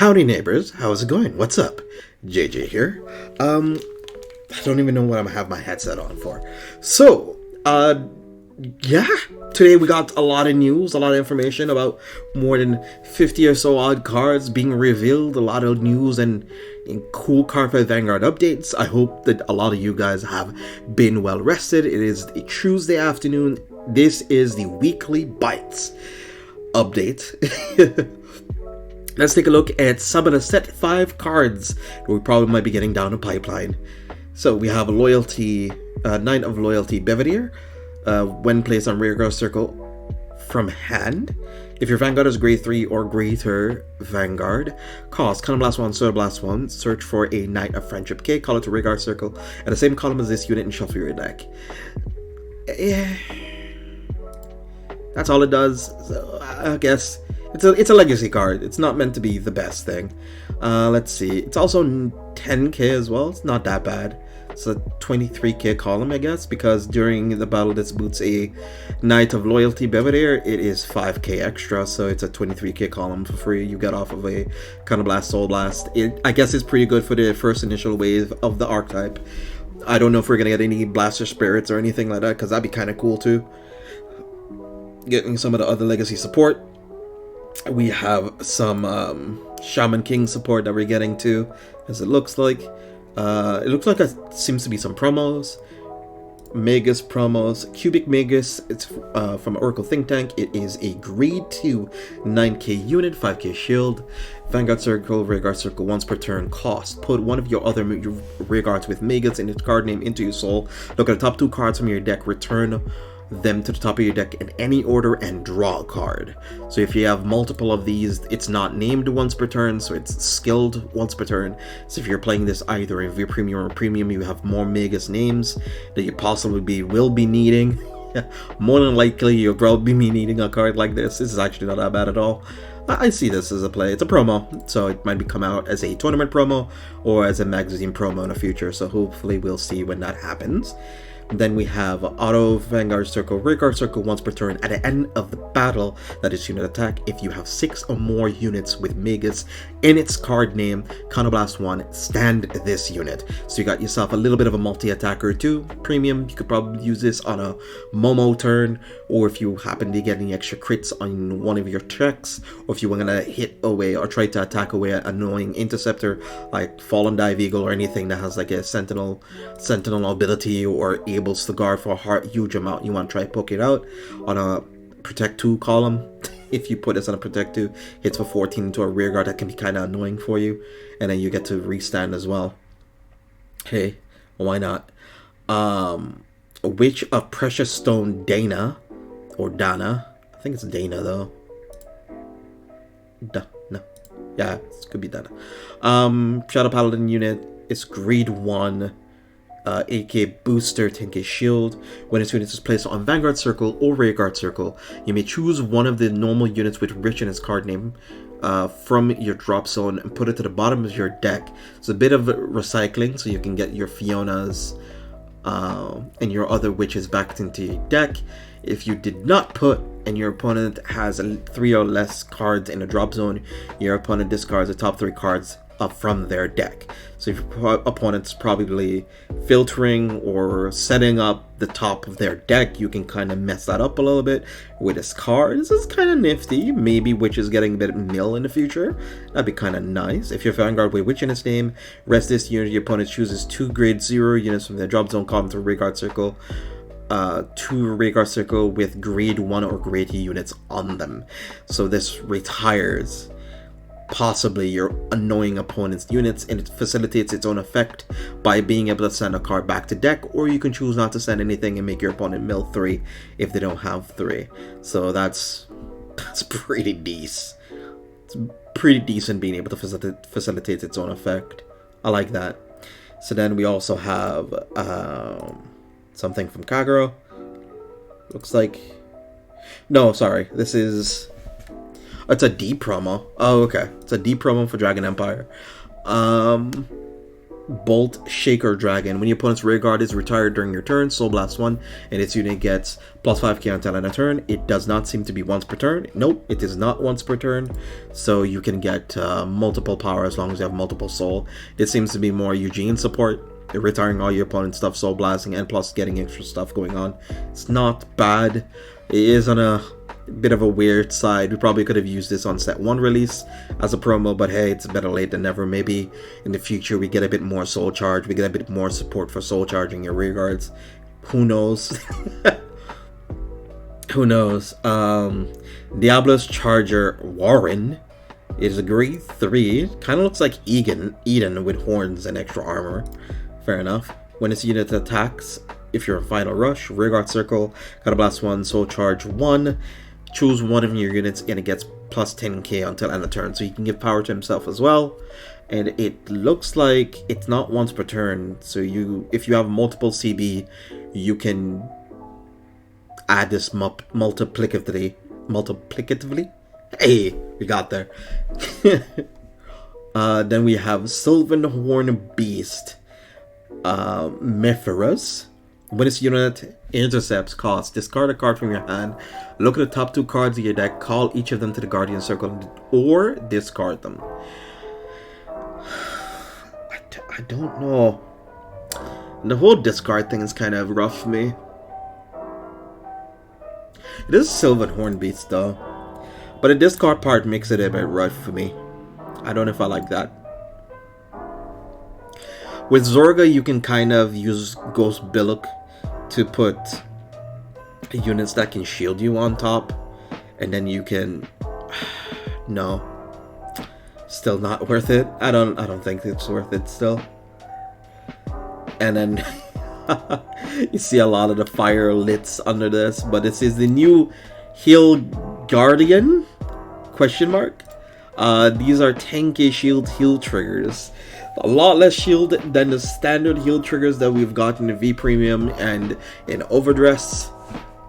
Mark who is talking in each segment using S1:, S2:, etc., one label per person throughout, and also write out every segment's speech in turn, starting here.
S1: Howdy neighbors, how's it going? What's up? J.J here. I don't even know what I'm gonna have my headset on for. So, yeah, today we got a lot of news, a lot of information about more than 50 or so odd cards being revealed, a lot of news and cool Cardfight Vanguard updates. I hope that a lot of you guys have been well rested. It is a Tuesday afternoon. This is the weekly Bites update. Let's take a look at some of the set 5 cards that we probably might be getting down the pipeline. So we have Loyalty, Knight of Loyalty Belvedere. When placed on rearguard circle from hand, if your Vanguard is grade 3 or greater Vanguard, cost Column Blast 1, Solar Blast 1, search for a Knight of Friendship K, call it to rearguard circle, and the same column as this unit and shuffle your deck. Yeah, that's all it does. So I guess it's a legacy card. It's not meant to be the best thing. Let's see. It's also 10k as well. It's not that bad. It's a 23k column, I guess, because during the battle this boots a Knight of Loyalty Belvedere, it is 5k extra, so it's a 23k column for free. You get off of a Counterblast, Soul Blast. I guess it's pretty good for the first initial wave of the archetype. I don't know if we're gonna get any Blaster Spirits or anything like that, because that'd be kind of cool too. Getting some of the other legacy support. We have some Shaman King support that we're getting too, as it looks like. It looks like it seems to be some promos. Magus promos. Cubic Magus, it's from Oracle Think Tank. It is a grade 2 9k unit, 5k shield. Vanguard circle, rearguard circle once per turn, cost. Put one of your other rearguards with Magus in its card name into your soul. Look at the top 2 cards from your deck, return them to the top of your deck in any order and draw a card. So if you have multiple of these, it's not named once per turn, so it's skilled once per turn. So if you're playing this either in V Premium or Premium, you have more Magus names that you possibly will be needing. More than likely you'll probably be needing a card like this. This is actually not that bad at all. I see this as a play. It's a promo, so it might come out as a tournament promo or as a magazine promo in the future, so hopefully we'll see when that happens. Then we have Auto Vanguard Circle, Rearguard Circle once per turn. At the end of the battle, that is unit attack, if you have 6 or more units with Magus in its card name, Counterblast 1, stand this unit. So you got yourself a little bit of a multi-attacker too. Premium, you could probably use this on a Momo turn, or if you happen to get any extra crits on one of your checks, or if you want to hit away or try to attack away an annoying interceptor like Fallen Dive Eagle or anything that has like a sentinel ability or able to guard for a huge amount. You want to try poke it out on a Protect 2 column. If you put this on a Protect 2, hits for 14 into a rear guard, that can be kind of annoying for you, and then you get to restand as well. Hey, why not? Witch of Precious Stone Dana, or Dana. I think it's Dana though. No, yeah, it could be Dana. Shadow Paladin unit. It's grade 1. 8k booster, 10k shield. When its unit is placed on Vanguard Circle or Rearguard Circle, you may choose one of the normal units with Rich in its card name from your drop zone and put it to the bottom of your deck. It's a bit of recycling, so you can get your Fionas and your other witches back into your deck. If you did not put, and your opponent has 3 or less cards in the drop zone, your opponent discards the top 3 cards from their deck. So if your opponent's probably filtering or setting up the top of their deck, you can kind of mess that up a little bit with this card. This is kind of nifty. Maybe Witch is getting a bit mill in the future. That'd be kind of nice. If your Vanguard with Witch in its name, rest this unit, your opponent chooses 2 grade 0 units from their drop zone column to Rearguard Circle. 2 Rearguard Circle with grade 1 or grade 2 units on them. So this retires possibly your annoying opponent's units, and it facilitates its own effect by being able to send a card back to deck, or you can choose not to send anything and make your opponent mill 3 if they don't have 3. So that's pretty decent. It's pretty decent being able to facilitate its own effect. I like that. So then we also have something from Kagero. Looks like, no, sorry, this is, it's a D promo. Oh, okay. It's a D promo for Dragon Empire. Bolt Shaker Dragon. When your opponent's rear guard is retired during your turn, Soul Blast 1, and its unit gets plus 5k until end of turn. It does not seem to be once per turn. Nope, it is not once per turn. So you can get multiple power as long as you have multiple soul. It seems to be more Eugene support. Retiring all your opponent's stuff, soul blasting, and plus getting extra stuff going on. It's not bad. It is on a bit of a weird side. We probably could have used this on set 1 release as a promo, but hey, it's better late than never. Maybe in the future we get a bit more soul charge, we get a bit more support for soul charging your rear guards. Who knows? Who knows? Diablo's Charger Warren is a grade 3. Kind of looks like Eden with horns and extra armor. Fair enough. When its unit attacks, if you're in Final Rush, rear guard circle, gotta blast 1, soul charge 1. Choose one of your units and it gets plus 10k until end of turn. So he can give power to himself as well. And it looks like it's not once per turn. So if you have multiple CB, you can add this multiplicatively. Hey, we got there. Then we have Sylvan Horn Beast. Mephiros. When its unit intercepts costs, discard a card from your hand, look at the top 2 cards of your deck, call each of them to the Guardian Circle, or discard them. I don't know. The whole discard thing is kind of rough for me. It is Sylvan Horn Beast though, but the discard part makes it a bit rough for me. I don't know if I like that. With Zorga, you can kind of use Ghost Billock to put units that can shield you on top, and then you can... No. Still not worth it. I don't think it's worth it still. And then you see a lot of the fire lits under this, but this is the new Heal Guardian? Question mark. These are 10k shield heal triggers. A lot less shield than the standard heal triggers that we've got in the V Premium and in Overdress.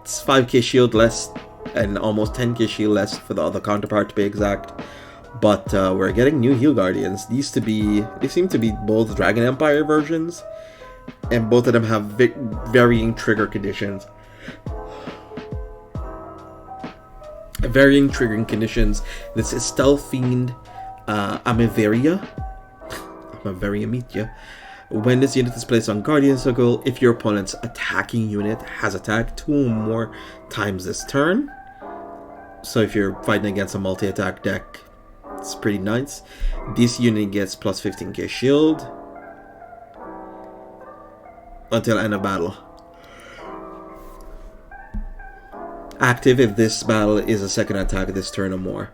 S1: It's 5k shield less and almost 10k shield less for the other counterpart to be exact. But we're getting new Heal Guardians. They seem to be both Dragon Empire versions, and both of them have varying trigger conditions. Varying triggering conditions. This is Stealth Fiend Amiveria. When this unit is placed on Guardian Circle, if your opponent's attacking unit has attacked 2 or more times this turn. So if you're fighting against a multi-attack deck, it's pretty nice. This unit gets plus 15k shield until end of battle. Active if this battle is a second attack this turn or more.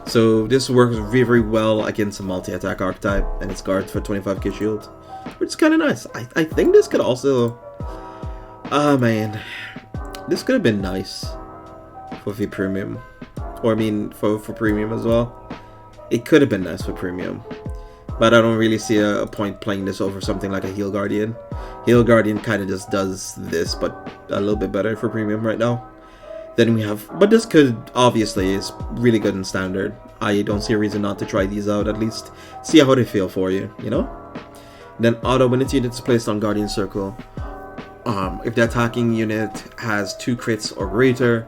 S1: So this works very, very well against a multi-attack archetype, and it's guards for 25k shield, which is kind of nice. I think this could also... man. This could have been nice for V Premium. Or I mean, for Premium as well. It could have been nice for Premium. But I don't really see a point playing this over something like a Heal Guardian. Heal Guardian kind of just does this, but a little bit better for Premium right now. Then we have, but this could, obviously, is really good in Standard. I don't see a reason not to try these out, at least see how they feel for you, you know? Then auto, when its unit is placed on Guardian Circle, if the attacking unit has 2 crits or greater,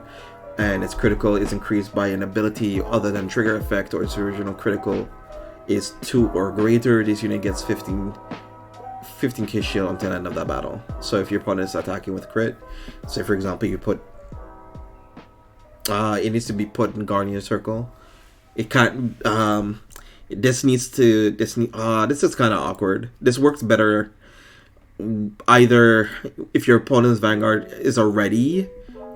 S1: and its critical is increased by an ability other than trigger effect, or its original critical is 2 or greater, this unit gets 15k shield until the end of that battle. So if your opponent is attacking with crit, say for example you put it needs to be put in Guardian Circle. It can't. This is kind of awkward. This works better either if your opponent's Vanguard is already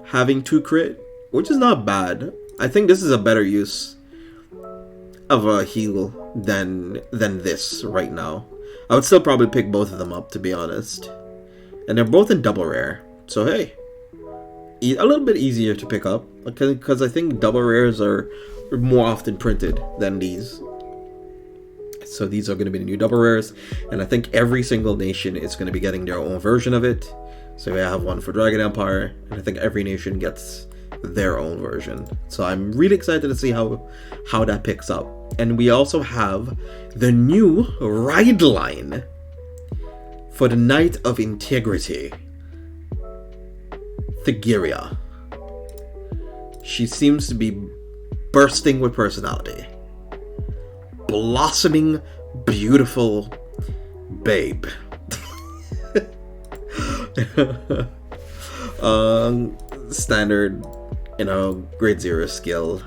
S1: having 2 crit, which is not bad. I think this is a better use of a heal than this right now. I would still probably pick both of them up, to be honest. And they're both in double rare, so hey. A little bit easier to pick up, because I think double rares are more often printed than these. So these are going to be the new double rares, and I think every single nation is going to be getting their own version of it. So I have one for Dragon Empire, and I think every nation gets their own version. So I'm really excited to see how that picks up. And we also have the new ride line for the Knight of Integrity, Thegrea. She seems to be bursting with personality. Blossoming, beautiful babe. Standard, grade 0 skill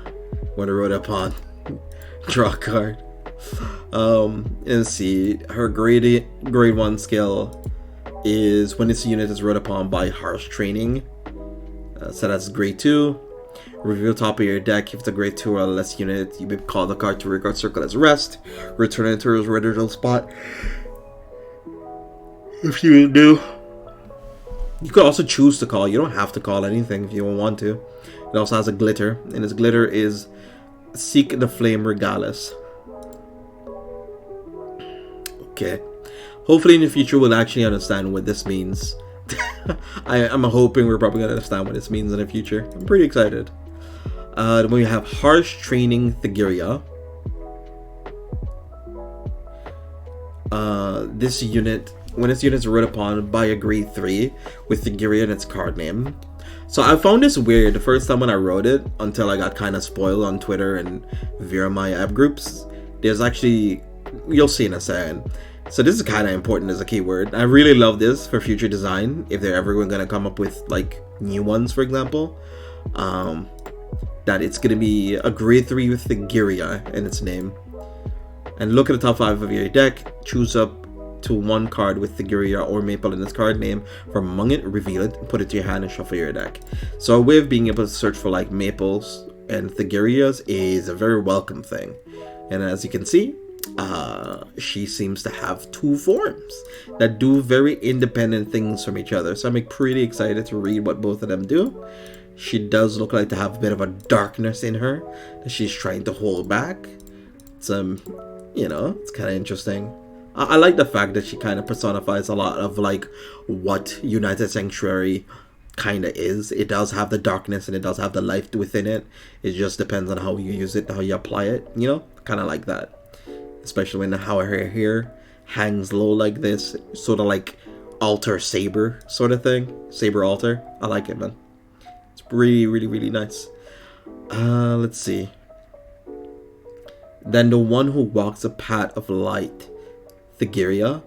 S1: when I wrote upon draw card. Let's see, her grade 1 skill is when this unit is wrote upon by harsh training. So that's grade 2. Reveal top of your deck. If it's a grade 2 or less unit, you may call the card to regard circle as rest. Return it to its original spot. If you do, you could also choose to call. You don't have to call anything if you don't want to. It also has a glitter, and its glitter is Seek the Flame Regardless. Okay. Hopefully in the future we'll actually understand what this means. I'm hoping we're probably going to understand what this means in the future. I'm pretty excited. Then we have Harsh Training Thegrea. This unit, when this unit is wrote upon by a grade 3 with Thegrea in its card name. So I found this weird the first time when I wrote it, until I got kind of spoiled on Twitter and via my app groups. There's actually, you'll see in a second. So this is kind of important as a keyword. I really love this for future design, if they're ever going to come up with like new ones, for example. That it's going to be a grade 3 with Thegrea in its name. And look at the top 5 of your deck, choose up to 1 card with Thegrea or Maple in its card name from among it, reveal it, put it to your hand and shuffle your deck. So a way of being able to search for like Maples and Thegereas is a very welcome thing. And as you can see, she seems to have 2 forms that do very independent things from each other. So I'm pretty excited to read what both of them do. She does look like to have a bit of a darkness in her that she's trying to hold back. It's it's kind of interesting. I like the fact that she kind of personifies a lot of like what United Sanctuary kind of is. It does have the darkness and it does have the light within it. It just depends on how you use it, how you apply it, kind of like that. Especially when how her hair hangs low like this, sort of like altar saber sort of thing. Saber altar. I like it, man. It's really, really, really nice. Let's see. Then the one who walks a path of light, Thegrea.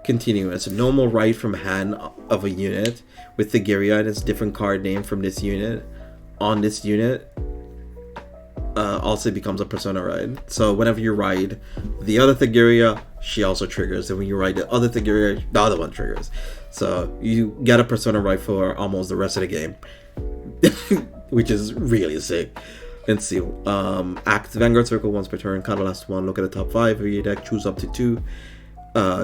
S1: Continuous. Normal right from hand of a unit with Thegrea and its different card name from this unit. On this unit, also becomes a persona ride. So whenever you ride the other Thegrea, she also triggers. And when you ride the other Thegrea, the other one triggers. So you get a persona ride for almost the rest of the game. Which is really sick. Let's see. Act Vanguard Circle once per turn. Count the last one. Look at the top 5 of your deck. Choose up to 2.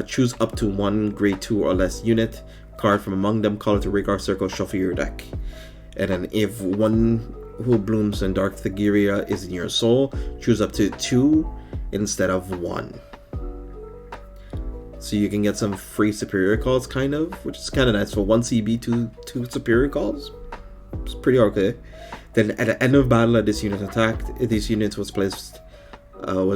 S1: Choose up to 1 grade 2 or less unit. Card from among them. Call it a Regard Circle. Shuffle your deck. And then if one who blooms in Dark Thegrea is in your soul, choose up to 2 instead of 1. So you can get some free superior calls, kind of, which is kind of nice. For 1 CB, 2 superior calls. It's pretty okay. Then at the end of battle, this unit attacked. This unit was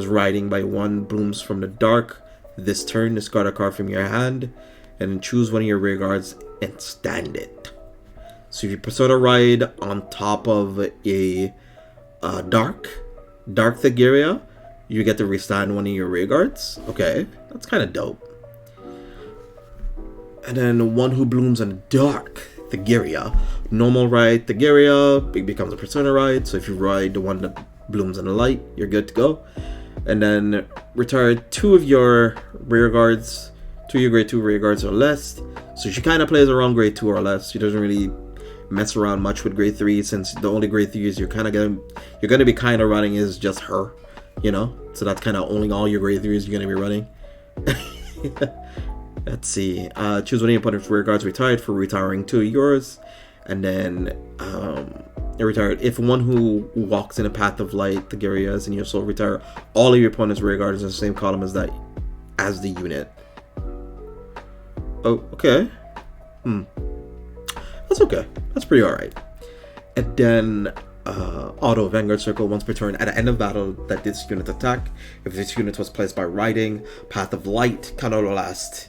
S1: riding by 1 blooms from the dark. This turn, discard a card from your hand and choose one of your rear guards and stand it. So if you persona ride on top of a dark Thegrea, you get to restand one of your rear guards. Okay, that's kind of dope. And then one who blooms on dark Thegrea. Normal ride Thegrea, it becomes a persona ride. So if you ride the one that blooms in the light, you're good to go. And then retire 2 of your rear guards, 2 of your grade 2 rear guards or less. So she kind of plays around grade 2 or less. She doesn't really mess around much with grade 3, since the only grade 3 is you're gonna be kind of running is just her, So that's kind of only all your grade 3s you're gonna be running. Let's see. Choose one of your opponent's rear guards retired for retiring 2 of yours, and then retired. If one who walks in a path of light, Thegrea is in your soul, retire all of your opponent's rear guards in the same column as the unit. Oh, okay. That's okay. That's pretty alright. And then auto Vanguard Circle once per turn. At the end of battle that this unit attack, if this unit was placed by riding, Path of Light, counterblast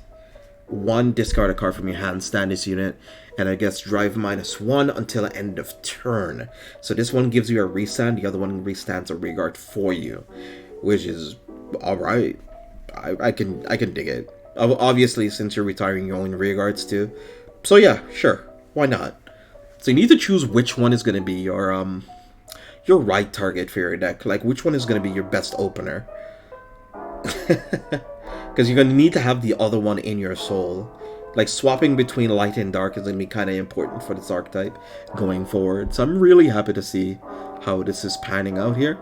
S1: 1, discard a card from your hand, stand this unit, and I guess drive -1 until end of turn. So this one gives you a restand, the other one restands a rearguard for you, which is alright. I can dig it. Obviously, since you're retiring your own rearguards too. So yeah, sure, why not? So you need to choose which one is going to be your right target for your deck. Like, which one is going to be your best opener. Because you're going to need to have the other one in your soul. Like, swapping between light and dark is going to be kind of important for this archetype going forward. So I'm really happy to see how this is panning out here.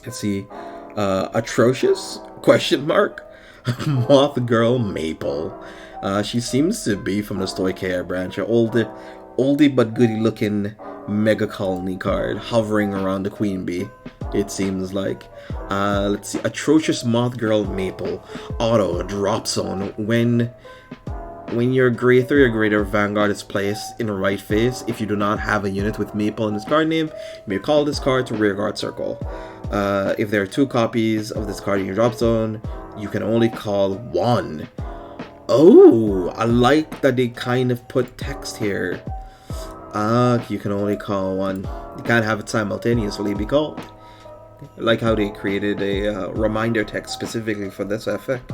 S1: Let's see. Atrocious? Question mark? Moth Girl Maple. She seems to be from the Thegrea branch. An oldie but goodie looking mega colony card hovering around the queen bee, it seems like. Let's see. Atrocious Moth Girl Maple. Auto drop zone. When your grade 3 or greater Vanguard is placed in the right phase, if you do not have a unit with Maple in its card name, you may call this card to rearguard circle. If there are 2 copies of this card in your drop zone, you can only call 1. Oh, I like that they kind of put text here. You can only call 1. You can't have it simultaneously be called. I like how they created a reminder text specifically for this effect.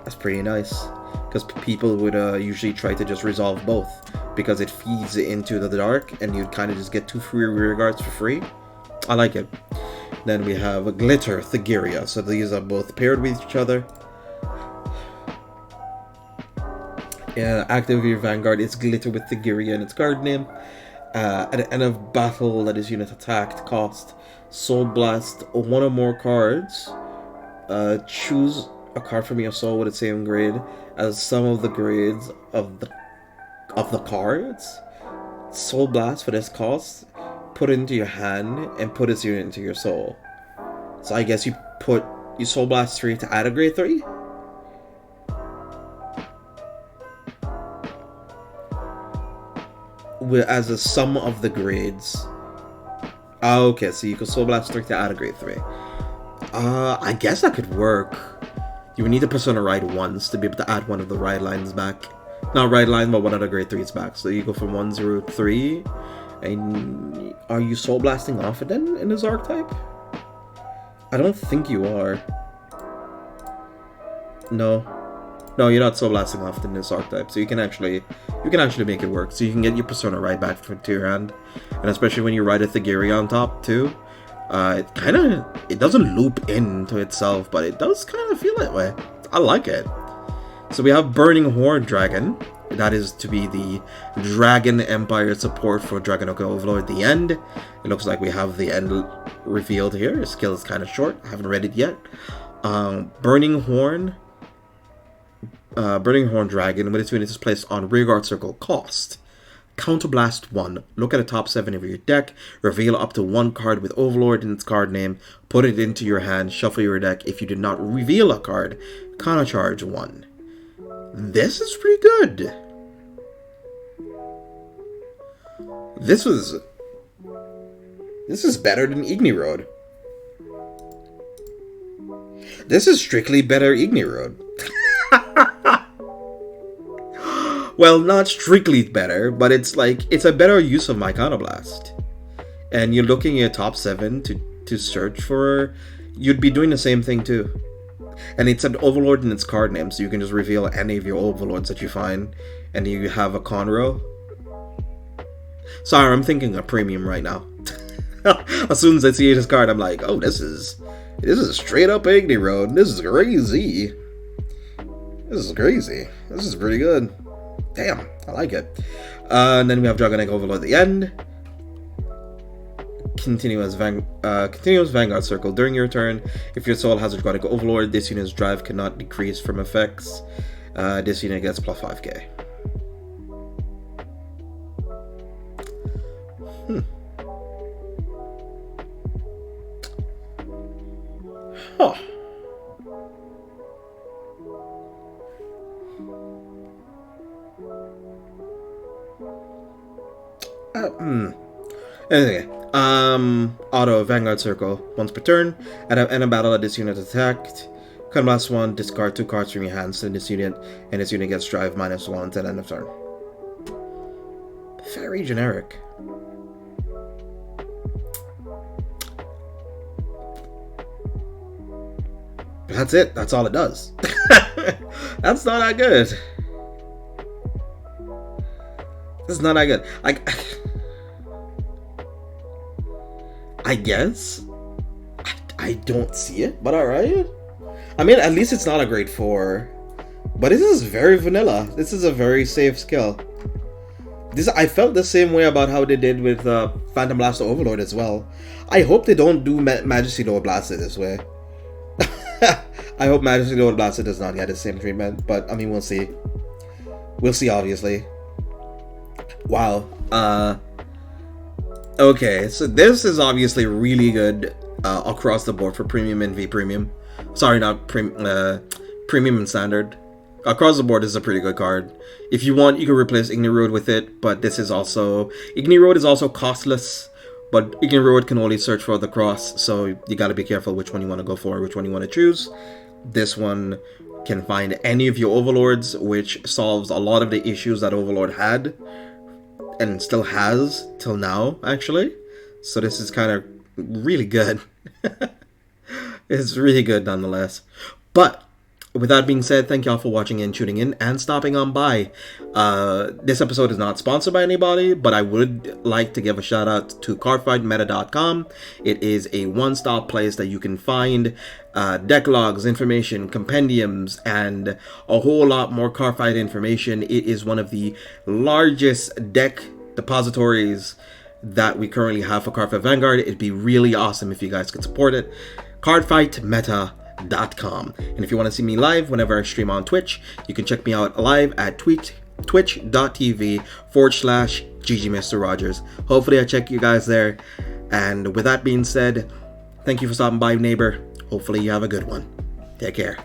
S1: That's pretty nice. Because people would usually try to just resolve both. Because it feeds into the dark and you'd kind of just get 2 free rearguards for free. I like it. Then we have a Glitter Thegrea. So these are both paired with each other. Yeah, active your Vanguard is Glitter with Thegrea in its card name. At the end of battle that is unit attacked, cost Soul Blast 1 or more cards. Choose a card from your soul with the same grade as some of the grades of the cards. Soul Blast for this cost. Put it into your hand and put this unit into your soul. So I guess you Soul Blast 3 to add a grade 3? As a sum of the grades. Okay, so you can Soul Blast 3 to add a grade 3. I guess that could work. You would need to Persona Ride once to be able to add one of the ride lines back. Not ride line, but one of the grade 3s back. So you go from 103. And are you Soul Blasting often then in this archetype? I don't think you are. No, you're not Soul Blasting often in this archetype. So you can actually make it work. So you can get your Persona Ride back to your hand, and especially when you ride a Thegrea on top too. It doesn't loop into itself, but it does kind of feel that way. I like it. So we have Burning Horn Dragon. That is to be the Dragon Empire support for Dragonoka Overlord at the end. It looks like we have the end revealed here. His skill is kind of short. I haven't read it yet. Burning Horn Dragon, when its unit is placed on rearguard circle, cost Counterblast 1. Look at the top 7 of your deck. Reveal up to 1 card with Overlord in its card name. Put it into your hand. Shuffle your deck. If you did not reveal a card, countercharge 1. This is pretty good. This is better than Igni Road. This is strictly better Igni Road. Well, not strictly better, but it's a better use of my Counterblast. And you're looking at top 7 to search for, you'd be doing the same thing too. And it's an Overlord in its card name, so you can just reveal any of your Overlords that you find, and you have a Conroe. Sorry, I'm thinking of Premium right now. As soon as I see this card, I'm like, oh, this is straight up Igni Road. This is crazy. This is pretty good. Damn, I like it. And then we have Dragon Egg Overlord at the end. Continuous Vanguard Circle. During your turn, if your soul has a Dragon Egg Overlord, this unit's drive cannot decrease from effects. This unit gets plus 5k. Huh. Anyway, auto Vanguard Circle once per turn. At the end of battle, this unit attacked. Card blast 1, discard 2 cards from your hands to this unit, and this unit gets drive -1 until end of turn. Very generic. That's it. That's all it does. That's not that good. It's not that good. I guess. I don't see it, but alright. I mean, at least it's not a grade 4. But this is very vanilla. This is a very safe skill. I felt the same way about how they did with Phantom Blaster Overlord as well. I hope they don't do Majesty Lord Blaster this way. I hope Majesty Lord Blaster does not get the same treatment, but I mean, we'll see. We'll see, obviously. Wow. Okay, so this is obviously really good across the board for Premium and V Premium. Sorry, not Premium and Standard. Across the board, this is a pretty good card. If you want, you can replace Igni-Road with it, but this is also... Igni-Road is also costless, but Igni-Road can only search for the cross, so you gotta be careful which one you want to go for, which one you want to choose. This one can find any of your Overlords, which solves a lot of the issues that Overlord had, and still has, till now, actually. So this is kind of really good. It's really good, nonetheless. But... with that being said, thank y'all for watching and tuning in and stopping on by. This episode is not sponsored by anybody, but I would like to give a shout out to cardfightmeta.com. It is a one-stop place that you can find deck logs, information, compendiums, and a whole lot more cardfight information. It is one of the largest deck depositories that we currently have for Cardfight Vanguard. It'd be really awesome if you guys could support it. cardfightmeta.com. And if you want to see me live whenever I stream on Twitch, you can check me out live at twitch.tv/GGMrRogers. Hopefully I check you guys there. And with that being said, thank you for stopping by, neighbor. Hopefully you have a good one. Take care.